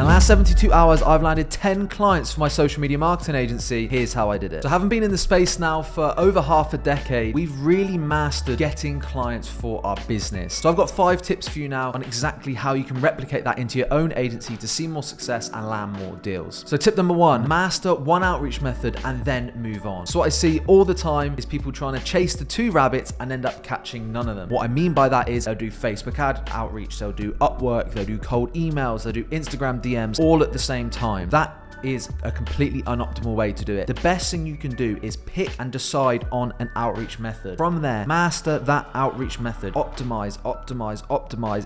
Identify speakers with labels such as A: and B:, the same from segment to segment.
A: In the last 72 hours, I've landed 10 clients for my social media marketing agency. Here's how I did it. So having been in the space now for over half a decade, we've really mastered getting clients for our business. So I've got 5 tips for you now on exactly how you can replicate that into your own agency to see more success and land more deals. So tip number 1, master one outreach method and then move on. So what I see all the time is people trying to chase the 2 rabbits and end up catching none of them. What I mean by that is they'll do Facebook ad outreach, they'll do Upwork, they'll do cold emails, they'll do Instagram DMs all at the same time. That is a completely unoptimal way to do it. The best thing you can do is pick and decide on an outreach method. From there, master that outreach method. Optimize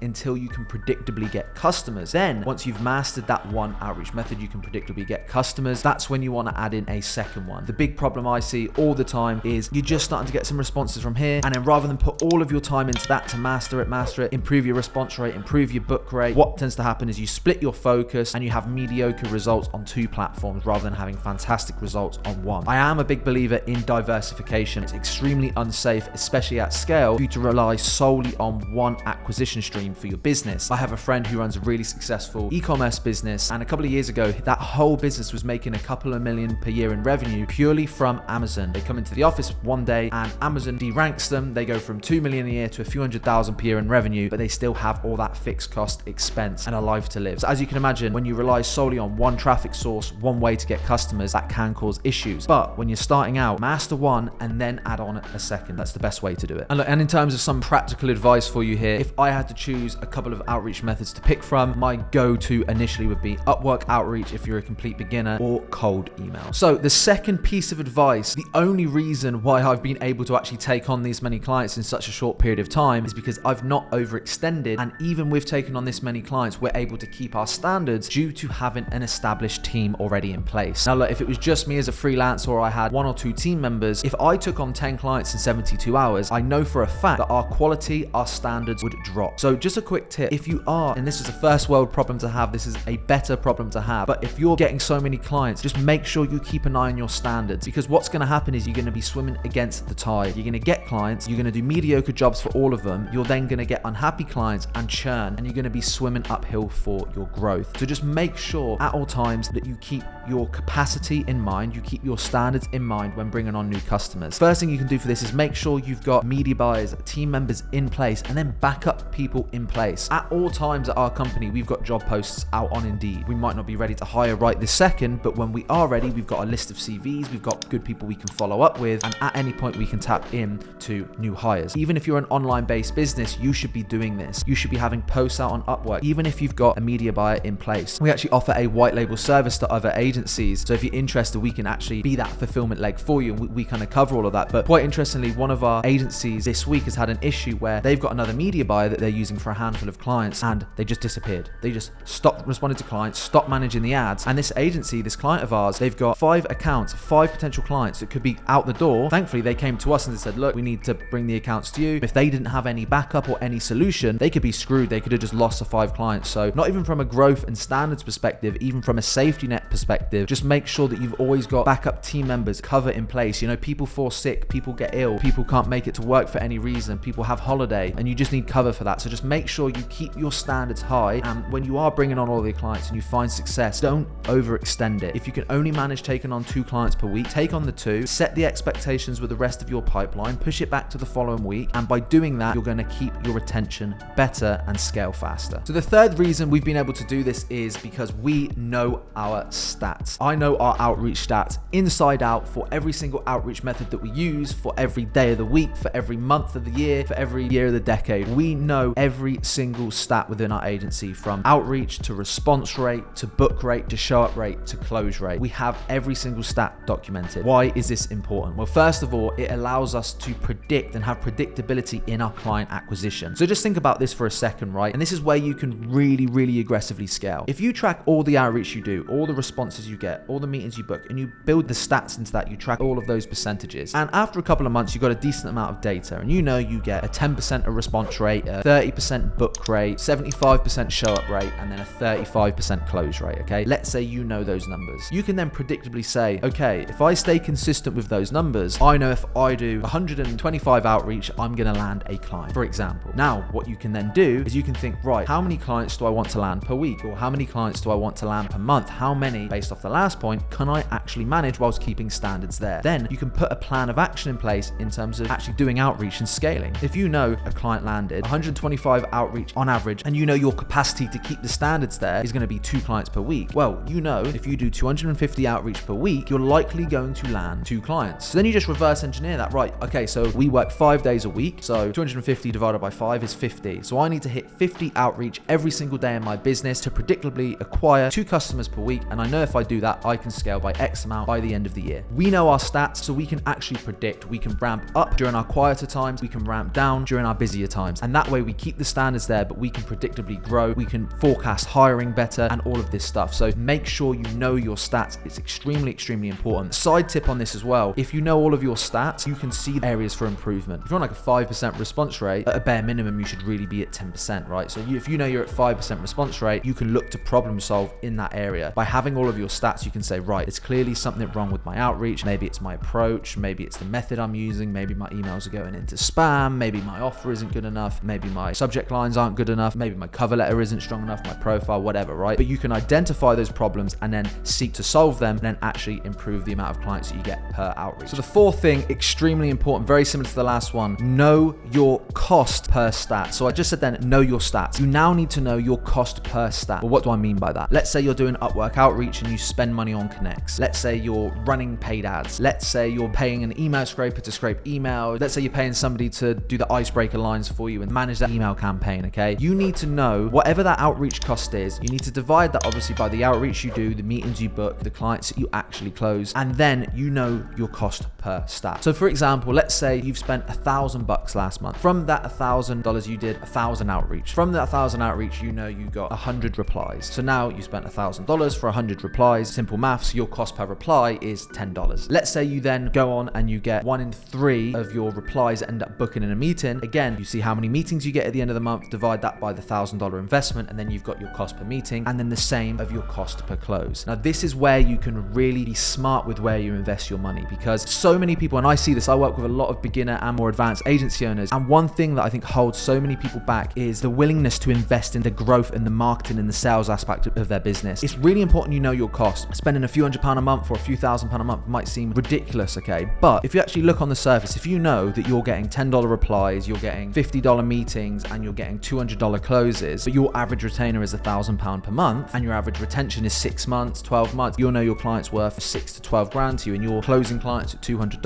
A: until you can predictably get customers. Then, once you've mastered that one outreach method, you can predictably get customers. That's when you want to add in a second one. The big problem I see all the time is you're just starting to get some responses from here, and then rather than put all of your time into that to master it, improve your response rate, improve your book rate, what tends to happen is you split your focus and you have mediocre results on 2 platforms rather than having fantastic results on one. I am a big believer in diversification. It's extremely unsafe, especially at scale, for you to rely solely on one acquisition stream for your business. I have a friend who runs a really successful e-commerce business, and a couple of years ago, that whole business was making a couple of million per year in revenue purely from Amazon. They come into the office one day and Amazon deranks them. They go from 2 million a year to a few $100,000 per year in revenue, but they still have all that fixed cost expense and a life to live. So as you can imagine, when you rely solely on one traffic source, one way to get customers, that can cause issues. But when you're starting out, master one and then add on a second. That's the best way to do it. And in terms of some practical advice for you here, if I had to choose a couple of outreach methods to pick from, my go-to initially would be Upwork outreach if you're a complete beginner, or cold email. So the second piece of advice, the only reason why I've been able to actually take on these many clients in such a short period of time is because I've not overextended, and even with taking on this many clients, we're able to keep our standards due to having an established team already in place. Now look, if it was just me as a freelancer or I had 1 or 2 team members, if I took on 10 clients in 72 hours, I know for a fact that our quality, our standards would drop. So just a quick tip, if you are, and this is a first world problem to have, this is a better problem to have, but if you're getting so many clients, just make sure you keep an eye on your standards, because what's going to happen is you're going to be swimming against the tide. You're going to get clients, you're going to do mediocre jobs for all of them, you're then going to get unhappy clients and churn, and you're going to be swimming uphill for your growth. So just make sure at all times that you keep your capacity in mind, you keep your standards in mind when bringing on new customers. First thing you can do for this is make sure you've got media buyers, team members in place, and then backup people in place. At all times at our company, we've got job posts out on Indeed. We might not be ready to hire right this second, but when we are ready, we've got a list of CVs, we've got good people we can follow up with, and at any point we can tap in to new hires. Even if you're an online-based business, you should be doing this. You should be having posts out on Upwork, even if you've got a media buyer in place. We actually offer a white label service to other agencies, so if you're interested, we can actually be that fulfillment leg for you, and we kind of cover all of that. But quite interestingly, one of our agencies this week has had an issue where they've got another media buyer that they're using for a handful of clients, and they just disappeared. They just stopped responding to clients, stopped managing the ads, and this agency, this client of ours, they've got 5 accounts, 5 potential clients that could be out the door. Thankfully, they came to us and they said, look, we need to bring the accounts to you. If they didn't have any backup or any solution, they could be screwed. They could have just lost the 5 clients. So not even from a growth and standards perspective, even from a safety net perspective, just make sure that you've always got backup team members, cover in place. You know, people fall sick, people get ill, people can't make it to work for any reason, people have holiday, and you just need cover for that. So just make sure you keep your standards high, and when you are bringing on all your clients and you find success, don't overextend it. If you can only manage taking on 2 clients per week, take on the 2, set the expectations with the rest of your pipeline, push it back to the following week, and by doing that, you're going to keep your retention better and scale faster. So the third reason we've been able to do this is because we know our stats. I know our outreach stats inside out for every single outreach method that we use, for every day of the week, for every month of the year, for every year of the decade. We know every single stat within our agency, from outreach to response rate to book rate to show up rate to close rate. We have every single stat documented. Why is this important? Well, first of all, it allows us to predict and have predictability in our client acquisition. So just think about this for a second, right? And this is where you can really aggressively scale. If you track all the outreach you do, all the responses you get, all the meetings you book, and you build the stats into that. You track all of those percentages. And after a couple of months, you've got a decent amount of data, and you know you get a 10% response rate, a 30% book rate, 75% show up rate, and then a 35% close rate, okay? Let's say you know those numbers. You can then predictably say, okay, if I stay consistent with those numbers, I know if I do 125 outreach, I'm gonna land a client, for example. Now, what you can then do is you can think, right, how many clients do I want to land per week? Or how many clients do I want to land per month? How many, based off the last point, can I actually manage whilst keeping standards there? Then you can put a plan of action in place in terms of actually doing outreach and scaling. If you know a client landed 125 outreach on average, and you know your capacity to keep the standards there is going to be 2 clients per week, well, you know if you do 250 outreach per week, you're likely going to land 2 clients. So then you just reverse engineer that, right? Okay, so we work 5 days a week, so 250 divided by 5 is 50. So I need to hit 50 outreach every single day in my business to predictably acquire 2 customers per week, and I know if I do that, I can scale by X amount by the end of the year. We know our stats, so we can actually predict. We can ramp up during our quieter times, we can ramp down during our busier times, and that way we keep the standards there, but we can predictably grow, we can forecast hiring better, and all of this stuff. So make sure you know your stats. It's extremely important. Side tip on this as well, if you know all of your stats, you can see areas for improvement. If you're on like a 5% response rate, at a bare minimum, you should really be at 10%, right? So if you know you're at 5% response rate, you can look to problem solve in that area. By having all of your stats, you can say, right, it's clearly something wrong with my outreach. Maybe it's my approach, maybe it's the method I'm using, maybe my emails are going into spam, maybe my offer isn't good enough, maybe my subject lines aren't good enough, maybe my cover letter isn't strong enough, my profile, whatever, right? But you can identify those problems and then seek to solve them, and then actually improve the amount of clients that you get per outreach. So the fourth thing, extremely important, very similar to the last one, know your cost per stat. So I just said then, know your stats. You now need to know your cost per stat. Well, what do I mean by that? Let's say you're doing Upwork outreach and you spend money on connects. Let's say you're running paid ads. Let's say you're paying an email scraper to scrape email. Let's say you're paying somebody to do the icebreaker lines for you and manage that email campaign, okay? You need to know whatever that outreach cost is. You need to divide that obviously by the outreach you do, the meetings you book, the clients that you actually close, and then you know your cost per stat. So for example, let's say you've spent $1,000 last month. From that $1,000, you did 1,000 outreach. From that 1,000 outreach, you know you got 100 replies. So now you spent $1,000 for 100 replies. Simple maths, your cost per reply is $10. Let's say you then go on and you get 1 in 3 of your replies end up booking in a meeting. Again, you see how many meetings you get at the end of the month, divide that by the $1,000 investment, and then you've got your cost per meeting, and then the same of your cost per close. Now, this is where you can really be smart with where you invest your money, because so many people, and I see this, I work with a lot of beginner and more advanced agency owners, and one thing that I think holds so many people back is the willingness to invest in the growth and the marketing and the sales aspect of their business. It's really important you know your cost. Spending a few £100 a month or a few £1,000 a month might seem ridiculous, okay? But if you actually look on the surface, if you know that you're getting $10 replies, you're getting $50 meetings, and you're getting $200 closes, but your average retainer is £1,000 per month, and your average retention is 6 months, 12 months, you'll know your client's worth 6 to 12 grand to you, and you're closing clients at $200.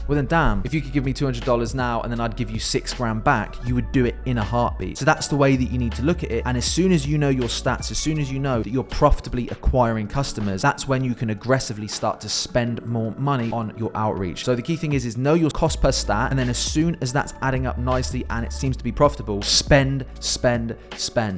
A: Well then damn, if you could give me $200 now and then I'd give you 6 grand back, you would do it in a heartbeat. So that's the way that you need to look at it. And as soon as you know your stats, as soon as you know that you're profitably acquiring customers, that's when you can aggressively start to spend more money on your outreach. So the key thing is know your cost per stat, and then as soon as that's adding up nicely and it seems to be profitable, spend.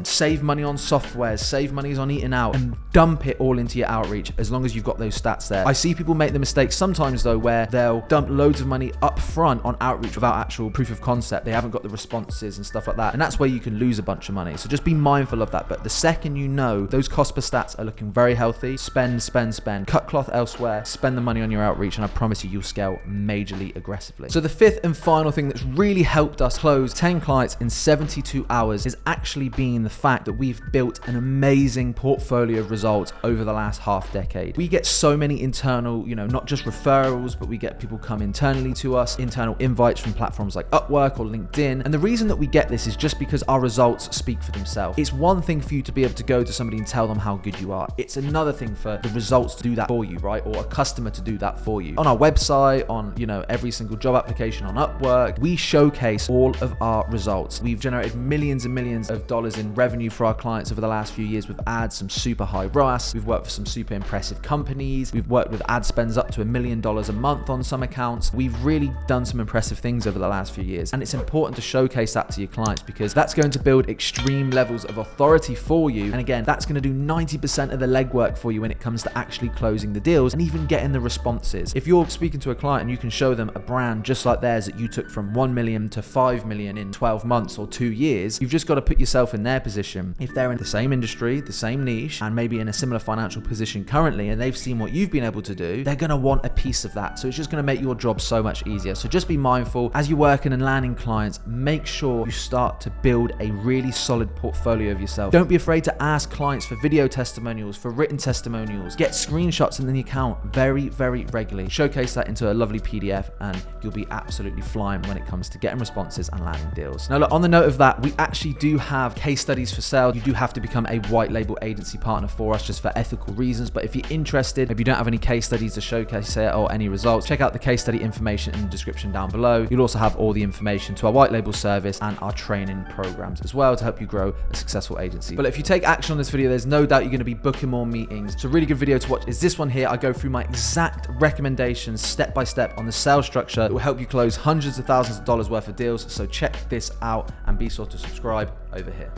A: Save money on software, save money on eating out, and dump it all into your outreach as long as you've got those stats there. I see people make the mistake sometimes though, where they'll dump loads of money up front on outreach without actual proof of concept. They haven't got the responses and stuff like that, and that's where you can lose a bunch of money. So just be mindful of that. But the second you know those cost per stats are looking very healthy, spend. Cut cloth elsewhere, spend the money on your outreach, and I promise you'll scale majorly aggressively. So the fifth and final thing that's really helped us close 10 clients in 72 hours has actually been the fact that we've built an amazing portfolio of results over the last half decade. We get so many internal, not just referrals, but we get people come internally to us, internal invites from platforms like Upwork or LinkedIn. And the reason that we get this is just because our results speak for themselves. It's one thing for you to be able to go to somebody and tell them how good you are. It's another thing for the results to do that for you, right? Or a customer to do that for you. On our website, on, every single job application on Upwork, we showcase all of our results. We've generated millions and millions of dollars in revenue for our clients over the last few years with ads, some super high ROAS. We've worked for some super impressive companies. We've worked with ad spends up to $1 million a month on some accounts. We've really done some impressive things over the last few years. And it's important to showcase that to your clients, because that's going to build extreme levels of authority for you. And again, that's going to do 90% of the legwork for you when it comes to actually closing the deals and even getting the responses. If you're speaking to a client and you can show them a brand just like theirs that you took from 1 million to 5 million in 12 months or 2 years, you've just got to put yourself in their position. If they're in the same industry, the same niche, and maybe in a similar financial position currently, and they've seen what you've been able to do, they're going to want a piece of that. So it's just going to make your job so much easier. So just be mindful as you're working and landing clients, make sure you start to build a really solid portfolio of yourself. Don't be afraid to ask clients for video testimonials, for written testimonials. Get screenshots in the account very, very regularly. Showcase that into a lovely PDF and you'll be absolutely flying when it comes to getting responses and landing deals. Now look, on the note of that, we actually do have case studies for sale. You do have to become a white label agency partner for us just for ethical reasons. But if you're interested, if you don't have any case studies to showcase it or any results, check out the case study information in the description down below. You'll also have all the information to our white label service and our training programs as well to help you grow a successful agency. But if you take action on this video, there's no doubt you're going to be booking more meetings. It's a really good video to watch is this one here. I go through my exact recommendations step by step on the sales structure that will help you close hundreds of thousands of dollars worth of deals. So check this out and be sure to subscribe over here.